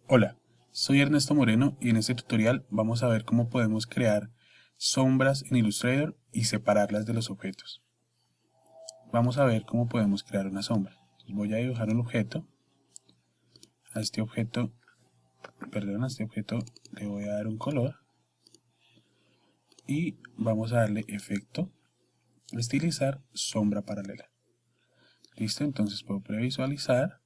Hola, soy Ernesto Moreno y en este tutorial vamos a ver cómo podemos crear sombras en Illustrator y separarlas de los objetos. Vamos a ver cómo podemos crear una sombra. Voy a dibujar un objeto. A este objeto le voy a dar un color y vamos a darle efecto, estilizar, sombra paralela. Listo, entonces puedo previsualizar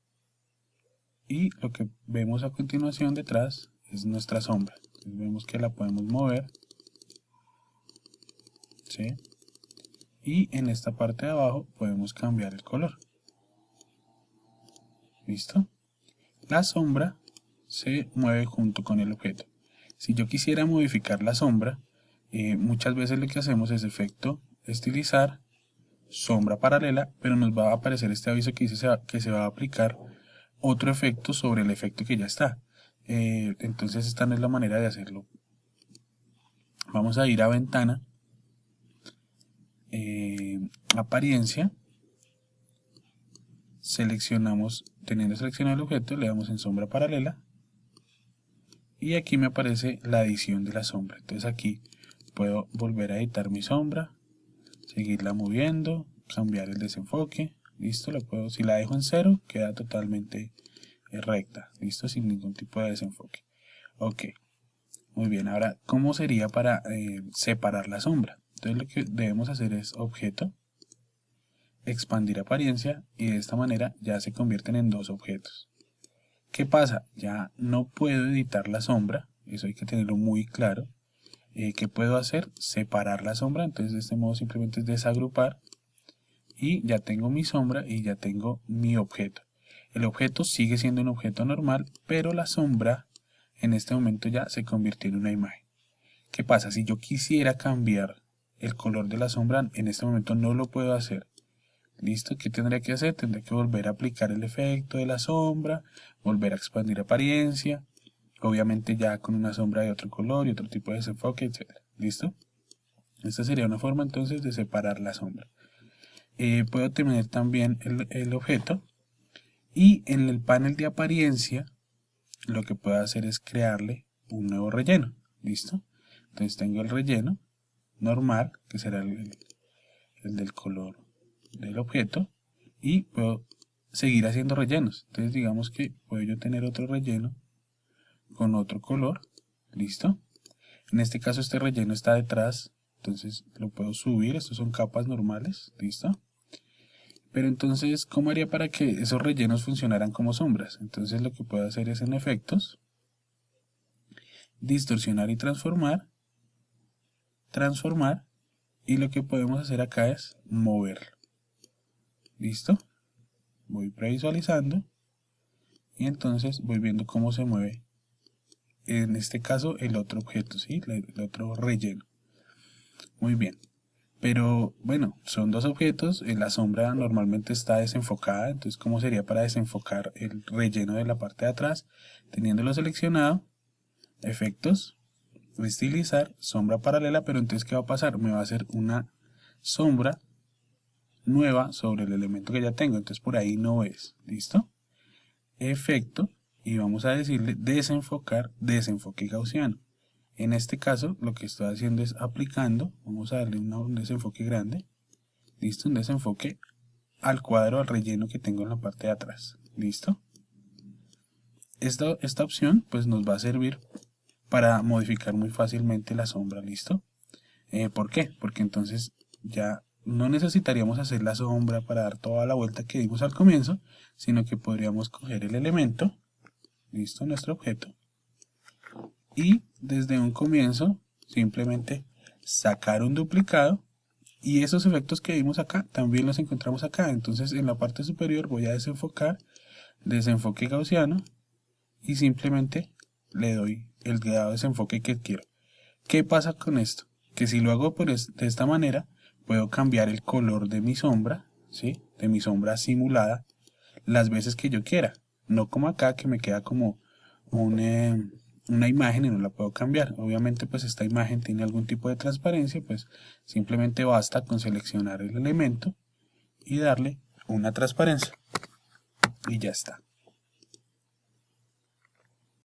y lo que vemos a continuación detrás es nuestra sombra. Entonces vemos que la podemos mover, ¿sí? Y en esta parte de abajo podemos cambiar el color. ¿Listo? La sombra se mueve junto con el objeto. Si yo quisiera modificar la sombra, muchas veces lo que hacemos es efecto, estilizar, sombra paralela, pero nos va a aparecer este aviso que dice que se va a aplicar otro efecto sobre el efecto que ya está. Entonces esta no es la manera de hacerlo. Vamos a ir a ventana, apariencia, seleccionamos, teniendo seleccionado el objeto, le damos en sombra paralela y aquí me aparece la edición de la sombra. Entonces aquí puedo volver a editar mi sombra, seguirla moviendo, cambiar el desenfoque. Listo, si la dejo en 0 queda totalmente recta, listo, sin ningún tipo de desenfoque. Ok, muy bien. Ahora, ¿cómo sería para separar la sombra? Entonces lo que debemos hacer es objeto, expandir apariencia y de esta manera ya se convierten en dos objetos. ¿Qué pasa? Ya no puedo editar la sombra, eso hay que tenerlo muy claro. ¿Qué puedo hacer? Separar la sombra, entonces de este modo simplemente es desagrupar y ya tengo mi sombra y ya tengo mi objeto. El objeto sigue siendo un objeto normal, pero la sombra en este momento ya se convirtió en una imagen. ¿Qué pasa? Si yo quisiera cambiar el color de la sombra, en este momento no lo puedo hacer. ¿Listo? ¿Qué tendría que hacer? Tendría que volver a aplicar el efecto de la sombra, volver a expandir apariencia, obviamente ya con una sombra de otro color y otro tipo de desenfoque, etc. ¿Listo? Esta sería una forma entonces de separar la sombra. Puedo tener también el objeto y en el panel de apariencia lo que puedo hacer es crearle un nuevo relleno. ¿Listo? Entonces tengo el relleno normal, que será el del color del objeto, y puedo seguir haciendo rellenos. Entonces digamos que puedo yo tener otro relleno con otro color. ¿Listo? En este caso este relleno está detrás, entonces lo puedo subir. Estos son capas normales. ¿Listo? Pero entonces, ¿cómo haría para que esos rellenos funcionaran como sombras? Entonces lo que puedo hacer es en efectos, distorsionar y transformar, y lo que podemos hacer acá es moverlo. ¿Listo? Voy previsualizando y entonces voy viendo cómo se mueve, en este caso, el otro objeto, ¿sí? El otro relleno. Muy bien. Pero bueno, son dos objetos, la sombra normalmente está desenfocada, entonces ¿cómo sería para desenfocar el relleno de la parte de atrás? Teniéndolo seleccionado, efectos, estilizar, sombra paralela, pero entonces ¿qué va a pasar? Me va a hacer una sombra nueva sobre el elemento que ya tengo, entonces por ahí no es. ¿Listo? Efecto, y vamos a decirle desenfocar, desenfoque gaussiano. En este caso lo que estoy haciendo es aplicando, vamos a darle un desenfoque grande, listo, un desenfoque al cuadro, al relleno que tengo en la parte de atrás. ¿Listo? Esta opción pues nos va a servir para modificar muy fácilmente la sombra. ¿Listo? ¿Por qué? Porque entonces ya no necesitaríamos hacer la sombra para dar toda la vuelta que dimos al comienzo, sino que podríamos coger el elemento, listo, nuestro objeto, y desde un comienzo simplemente sacar un duplicado, y esos efectos que vimos acá también los encontramos acá. Entonces en la parte superior voy a desenfocar, desenfoque gaussiano, y simplemente le doy el grado de desenfoque que quiero. ¿Qué pasa con esto? Que si lo hago de esta manera, puedo cambiar el color de mi sombra, ¿sí? De mi sombra simulada, las veces que yo quiera. No como acá, que me queda como una imagen y no la puedo cambiar. Obviamente pues esta imagen tiene algún tipo de transparencia, pues simplemente basta con seleccionar el elemento y darle una transparencia y ya está.